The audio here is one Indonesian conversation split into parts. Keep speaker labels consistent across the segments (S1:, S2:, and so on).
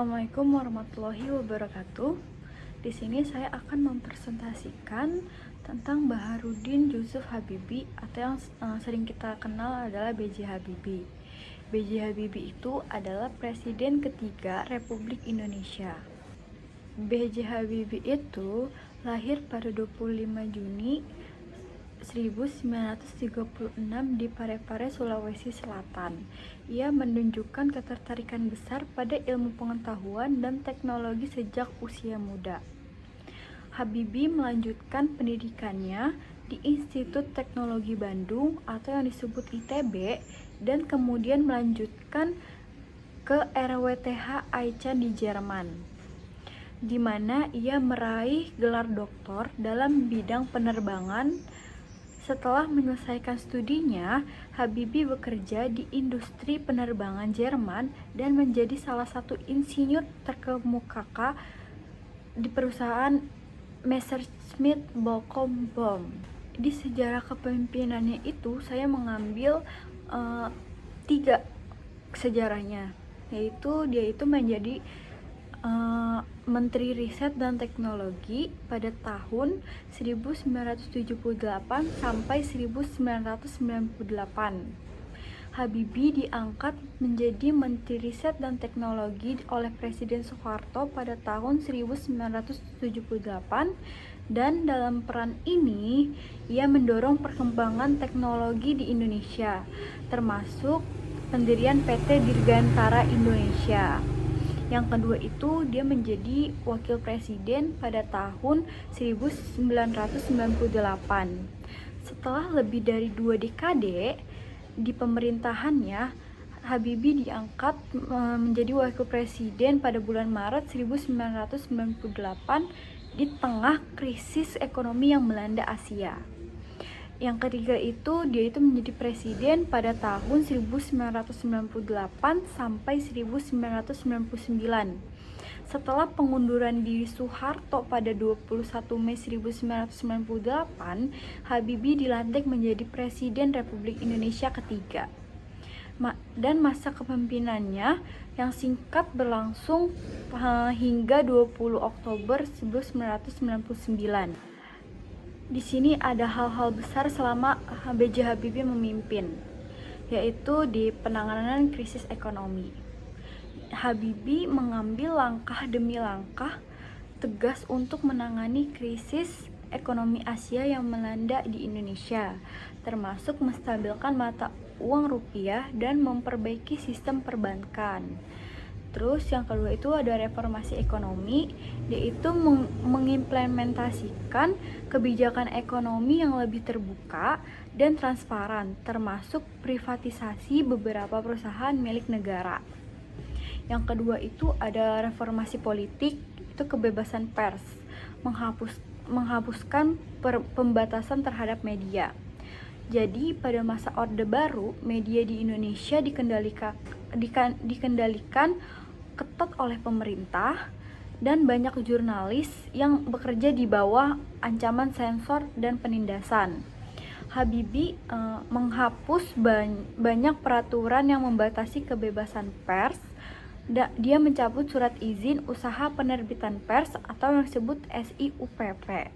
S1: Assalamualaikum warahmatullahi wabarakatuh. Di sini saya akan mempresentasikan tentang Baharudin Yusuf Habibie atau yang sering kita kenal adalah B.J. Habibie. B.J. Habibie itu adalah Presiden ketiga Republik Indonesia. B.J. Habibie itu lahir pada 25 Juni 1936 di Parepare, Sulawesi Selatan. Ia menunjukkan ketertarikan besar pada ilmu pengetahuan dan teknologi sejak usia muda. Habibie melanjutkan pendidikannya di Institut Teknologi Bandung atau yang disebut ITB dan kemudian melanjutkan ke RWTH Aachen di Jerman, di mana ia meraih gelar doktor dalam bidang penerbangan. Setelah menyelesaikan studinya, Habibie bekerja di industri penerbangan Jerman dan menjadi salah satu insinyur terkemuka di perusahaan Messerschmitt Bochem Bomb. Di sejarah kepemimpinannya itu, saya mengambil 3 sejarahnya, yaitu dia itu menjadi Menteri Riset dan Teknologi pada tahun 1978 sampai 1998. Habibie diangkat menjadi Menteri Riset dan Teknologi oleh Presiden Soeharto pada tahun 1978, dan dalam peran ini ia mendorong perkembangan teknologi di Indonesia, termasuk pendirian PT Dirgantara Indonesia. Yang kedua itu dia menjadi wakil presiden pada tahun 1998. Setelah lebih dari 2 dekade di pemerintahannya, Habibie diangkat menjadi wakil presiden pada bulan Maret 1998 di tengah krisis ekonomi yang melanda Asia. Yang ketiga itu dia itu menjadi presiden pada tahun 1998 sampai 1999. Setelah pengunduran diri Soeharto pada 21 Mei 1998, Habibie dilantik menjadi Presiden Republik Indonesia ketiga. Dan masa kepemimpinannya yang singkat berlangsung hingga 20 Oktober 1999. Di sini ada hal-hal besar selama B.J. Habibie memimpin, yaitu di penanganan krisis ekonomi. Habibie mengambil langkah demi langkah tegas untuk menangani krisis ekonomi Asia yang melanda di Indonesia, termasuk menstabilkan mata uang rupiah dan memperbaiki sistem perbankan. Terus yang kedua itu ada reformasi ekonomi, yaitu mengimplementasikan kebijakan ekonomi yang lebih terbuka dan transparan, termasuk privatisasi beberapa perusahaan milik negara. Yang kedua itu ada reformasi politik, itu kebebasan pers, menghapuskan pembatasan terhadap media. Jadi pada masa Orde Baru, media di Indonesia dikendalikan ketat oleh pemerintah, dan banyak jurnalis yang bekerja di bawah ancaman sensor dan penindasan. Habibie menghapus banyak peraturan yang membatasi kebebasan pers. Dia mencabut surat izin usaha penerbitan pers atau yang disebut SIUPP,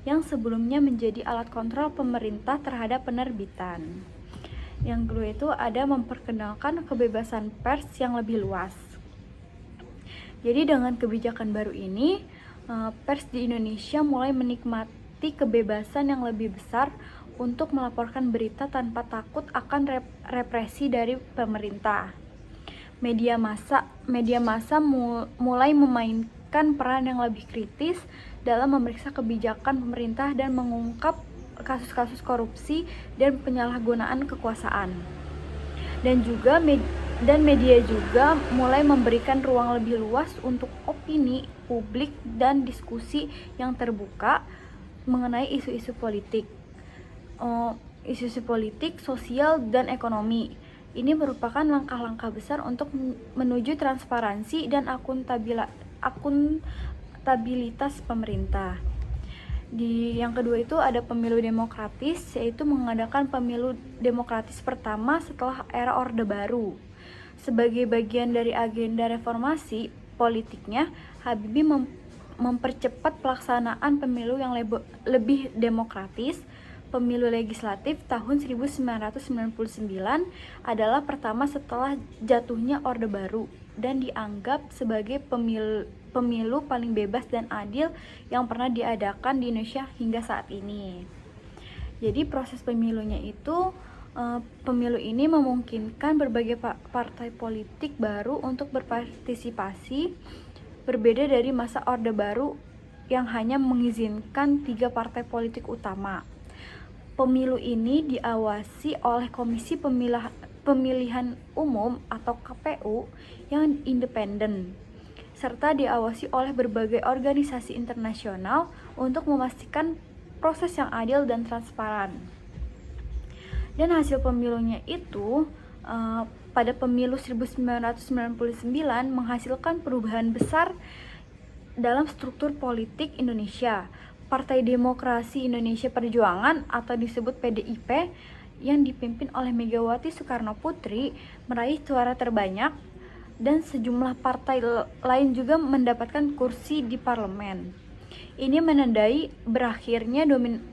S1: yang sebelumnya menjadi alat kontrol pemerintah terhadap penerbitan. Yang kedua itu ada memperkenalkan kebebasan pers yang lebih luas. Jadi dengan kebijakan baru ini, pers di Indonesia mulai menikmati kebebasan yang lebih besar untuk melaporkan berita tanpa takut akan represi dari pemerintah. Media massa mulai memainkan peran yang lebih kritis dalam memeriksa kebijakan pemerintah dan mengungkap kasus-kasus korupsi dan penyalahgunaan kekuasaan. Dan media juga mulai memberikan ruang lebih luas untuk opini publik dan diskusi yang terbuka mengenai isu-isu politik, sosial, dan ekonomi. Ini merupakan langkah-langkah besar untuk menuju transparansi dan akuntabilitas pemerintah. Yang kedua itu ada pemilu demokratis, yaitu mengadakan pemilu demokratis pertama setelah era Orde Baru. Sebagai bagian dari agenda reformasi, politiknya, Habibie mempercepat pelaksanaan pemilu yang lebih demokratis. Pemilu legislatif tahun 1999 adalah pertama setelah jatuhnya Orde Baru dan dianggap sebagai pemilu paling bebas dan adil yang pernah diadakan di Indonesia hingga saat ini. Jadi proses pemilunya itu pemilu ini memungkinkan berbagai partai politik baru untuk berpartisipasi, berbeda dari masa Orde Baru yang hanya mengizinkan 3 partai politik utama. Pemilu ini diawasi oleh Komisi Pemilihan Umum atau KPU yang independen, serta diawasi oleh berbagai organisasi internasional untuk memastikan proses yang adil dan transparan. Dan hasil pemilunya itu pada pemilu 1999 menghasilkan perubahan besar dalam struktur politik Indonesia. Partai Demokrasi Indonesia Perjuangan atau disebut PDIP yang dipimpin oleh Megawati Soekarnoputri meraih suara terbanyak, dan sejumlah partai lain juga mendapatkan kursi di parlemen. Ini menandai berakhirnya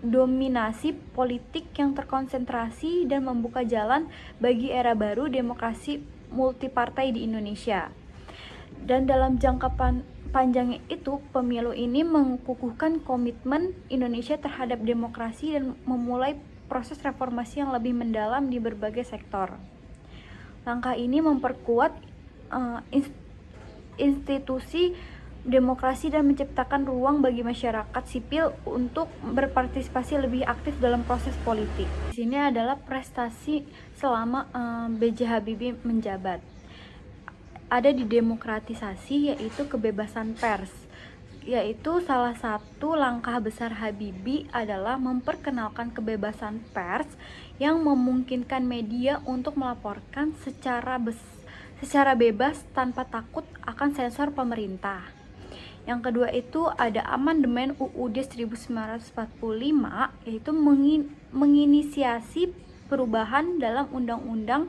S1: dominasi politik yang terkonsentrasi dan membuka jalan bagi era baru demokrasi multipartai di Indonesia. Dan dalam jangka panjangnya itu, pemilu ini mengukuhkan komitmen Indonesia terhadap demokrasi dan memulai proses reformasi yang lebih mendalam di berbagai sektor. Langkah ini memperkuat institusi demokrasi dan menciptakan ruang bagi masyarakat sipil untuk berpartisipasi lebih aktif dalam proses politik. Di sini adalah prestasi selama B.J. Habibie menjabat. Ada di demokratisasi, yaitu kebebasan pers. Yaitu salah satu langkah besar Habibie adalah memperkenalkan kebebasan pers yang memungkinkan media untuk melaporkan secara bebas tanpa takut akan sensor pemerintah. Yang kedua itu ada amandemen UUD 1945, yaitu menginisiasi perubahan dalam Undang-Undang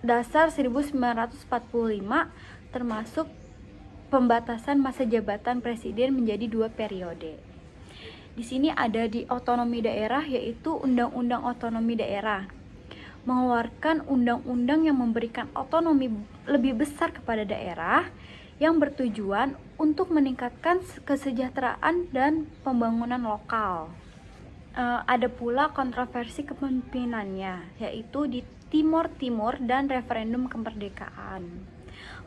S1: Dasar 1945, termasuk pembatasan masa jabatan presiden menjadi 2 periode. Di sini ada di otonomi daerah, yaitu Undang-Undang Otonomi Daerah, mengeluarkan undang-undang yang memberikan otonomi lebih besar kepada daerah, yang bertujuan untuk meningkatkan kesejahteraan dan pembangunan lokal. Ada pula kontroversi kepemimpinannya, yaitu di Timor Timur dan referendum kemerdekaan.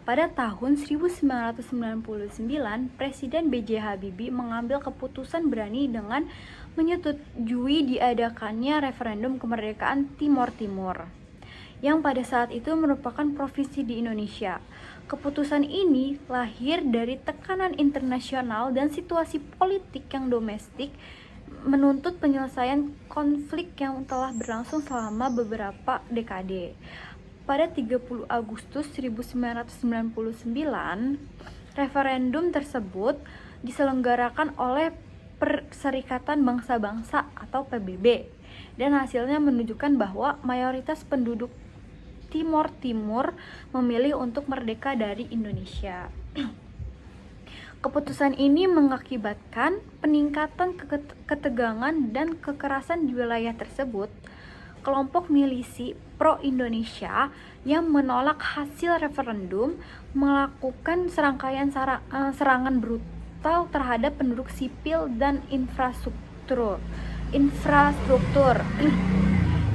S1: Pada tahun 1999, Presiden B.J. Habibie mengambil keputusan berani dengan menyetujui diadakannya referendum kemerdekaan Timor Timur, yang pada saat itu merupakan provinsi di Indonesia. Keputusan ini lahir dari tekanan internasional dan situasi politik yang domestik menuntut penyelesaian konflik yang telah berlangsung selama beberapa dekade. Pada 30 Agustus 1999, referendum tersebut diselenggarakan oleh Perserikatan Bangsa-Bangsa atau PBB, dan hasilnya menunjukkan bahwa mayoritas penduduk Timor Timur memilih untuk merdeka dari Indonesia. Keputusan ini mengakibatkan peningkatan ketegangan dan kekerasan di wilayah tersebut. Kelompok milisi pro-Indonesia yang menolak hasil referendum melakukan serangkaian serangan brutal terhadap penduduk sipil dan infrastruktur.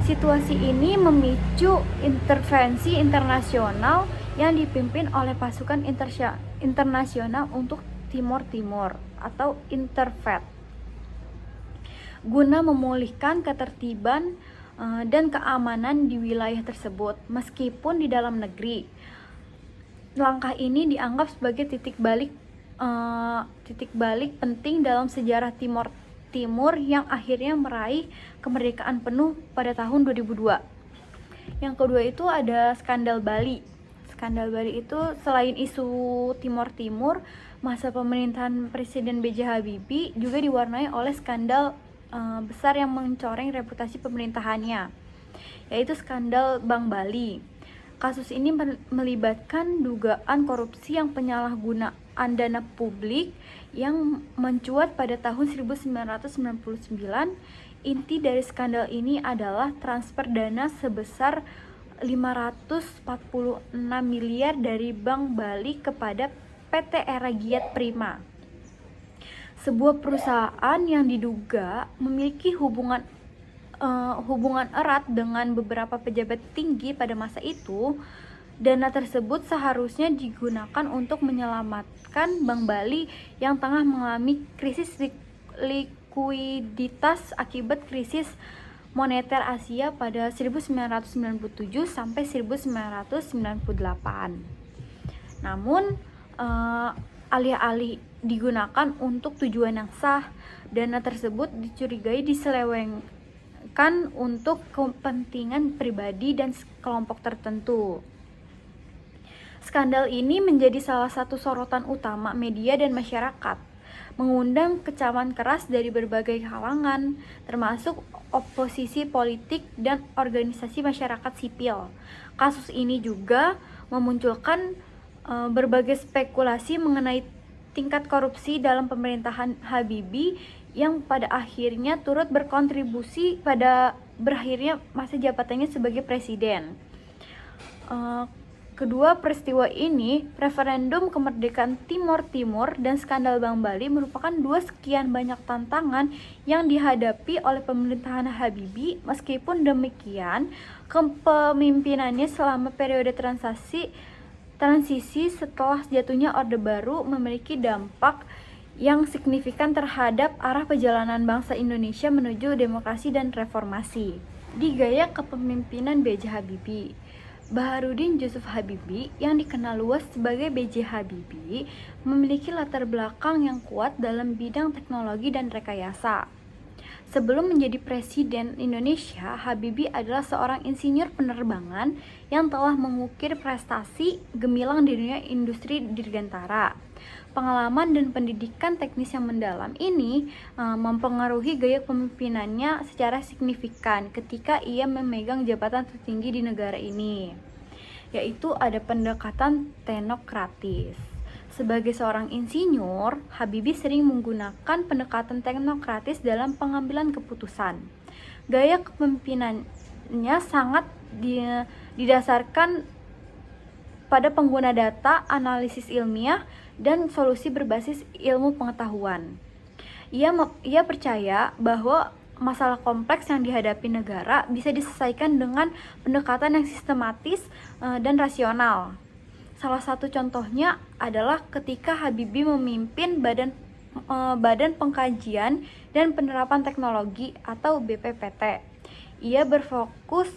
S1: Situasi ini memicu intervensi internasional yang dipimpin oleh pasukan internasional untuk Timor Timur atau Interfed, guna memulihkan ketertiban dan keamanan di wilayah tersebut. Meskipun di dalam negeri, langkah ini dianggap sebagai titik balik penting dalam sejarah Timor Timur yang akhirnya meraih kemerdekaan penuh pada tahun 2002. Yang kedua itu ada skandal Bali. Skandal Bali itu selain isu Timor Timur, masa pemerintahan Presiden B.J. Habibie juga diwarnai oleh skandal besar yang mencoreng reputasi pemerintahannya, yaitu skandal Bank Bali. Kasus ini melibatkan dugaan korupsi yang penyalahgunaan dana publik yang mencuat pada tahun 1999. Inti dari skandal ini adalah transfer dana sebesar 546 miliar dari Bank Bali kepada PT Era Giat Prima, sebuah perusahaan yang diduga memiliki hubungan erat dengan beberapa pejabat tinggi pada masa itu. Dana tersebut seharusnya digunakan untuk menyelamatkan Bank Bali yang tengah mengalami krisis likuiditas akibat krisis moneter Asia pada 1997 sampai 1998. Namun, alih-alih digunakan untuk tujuan yang sah, dana tersebut dicurigai diselewengkan untuk kepentingan pribadi dan kelompok tertentu. Skandal ini menjadi salah satu sorotan utama media dan masyarakat, mengundang kecaman keras dari berbagai kalangan, termasuk oposisi politik dan organisasi masyarakat sipil. Kasus ini juga memunculkan berbagai spekulasi mengenai tingkat korupsi dalam pemerintahan Habibie yang pada akhirnya turut berkontribusi pada berakhirnya masa jabatannya sebagai presiden. Kedua peristiwa ini, referendum kemerdekaan Timor Timur dan skandal Bank Bali, merupakan dua sekian banyak tantangan yang dihadapi oleh pemerintahan Habibie. Meskipun demikian, kepemimpinannya selama periode transisi setelah jatuhnya Orde Baru memiliki dampak yang signifikan terhadap arah perjalanan bangsa Indonesia menuju demokrasi dan reformasi. Di gaya kepemimpinan B.J. Habibie, Baharudin Yusuf Habibie yang dikenal luas sebagai B.J. Habibie memiliki latar belakang yang kuat dalam bidang teknologi dan rekayasa. Sebelum menjadi presiden Indonesia, Habibie adalah seorang insinyur penerbangan yang telah mengukir prestasi gemilang di dunia industri dirgantara. Pengalaman dan pendidikan teknis yang mendalam ini mempengaruhi gaya kepemimpinannya secara signifikan ketika ia memegang jabatan tertinggi di negara ini, yaitu ada pendekatan teknokratis. Sebagai seorang insinyur, Habibie sering menggunakan pendekatan teknokratis dalam pengambilan keputusan. Gaya kepemimpinannya sangat didasarkan pada pengguna data, analisis ilmiah, dan solusi berbasis ilmu pengetahuan. Ia percaya bahwa masalah kompleks yang dihadapi negara bisa diselesaikan dengan pendekatan yang sistematis dan rasional. Salah satu contohnya adalah ketika Habibie memimpin Badan Pengkajian dan Penerapan Teknologi atau BPPT. Ia berfokus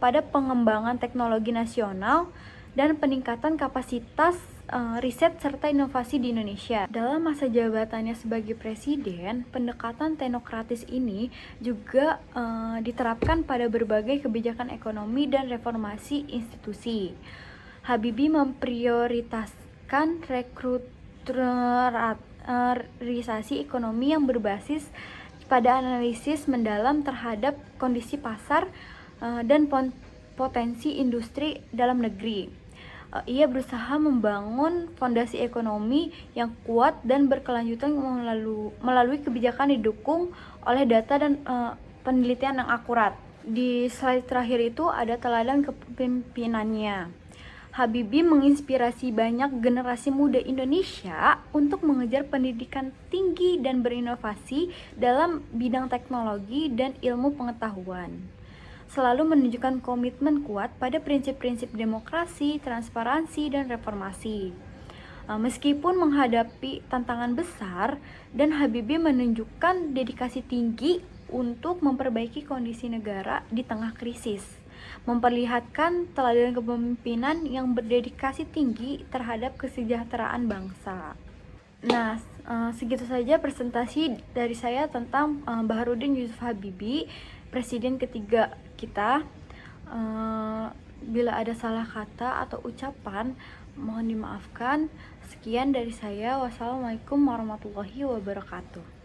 S1: pada pengembangan teknologi nasional dan peningkatan kapasitas riset serta inovasi di Indonesia. Dalam masa jabatannya sebagai presiden, pendekatan teknokratis ini juga diterapkan pada berbagai kebijakan ekonomi dan reformasi institusi. Habibie memprioritaskan restrukturisasi ekonomi yang berbasis pada analisis mendalam terhadap kondisi pasar dan potensi industri dalam negeri. Ia berusaha membangun fondasi ekonomi yang kuat dan berkelanjutan melalui kebijakan didukung oleh data dan penelitian yang akurat. Di slide terakhir itu ada teladan kepemimpinannya. Habibie menginspirasi banyak generasi muda Indonesia untuk mengejar pendidikan tinggi dan berinovasi dalam bidang teknologi dan ilmu pengetahuan. Selalu menunjukkan komitmen kuat pada prinsip-prinsip demokrasi, transparansi, dan reformasi. Meskipun menghadapi tantangan besar, dan Habibie menunjukkan dedikasi tinggi untuk memperbaiki kondisi negara di tengah krisis, memperlihatkan teladan kepemimpinan yang berdedikasi tinggi terhadap kesejahteraan bangsa. Nah, segitu saja presentasi dari saya tentang Baharudin Yusuf Habibie, presiden ketiga kita. Bila ada salah kata atau ucapan, mohon dimaafkan. Sekian dari saya. Wassalamualaikum warahmatullahi wabarakatuh.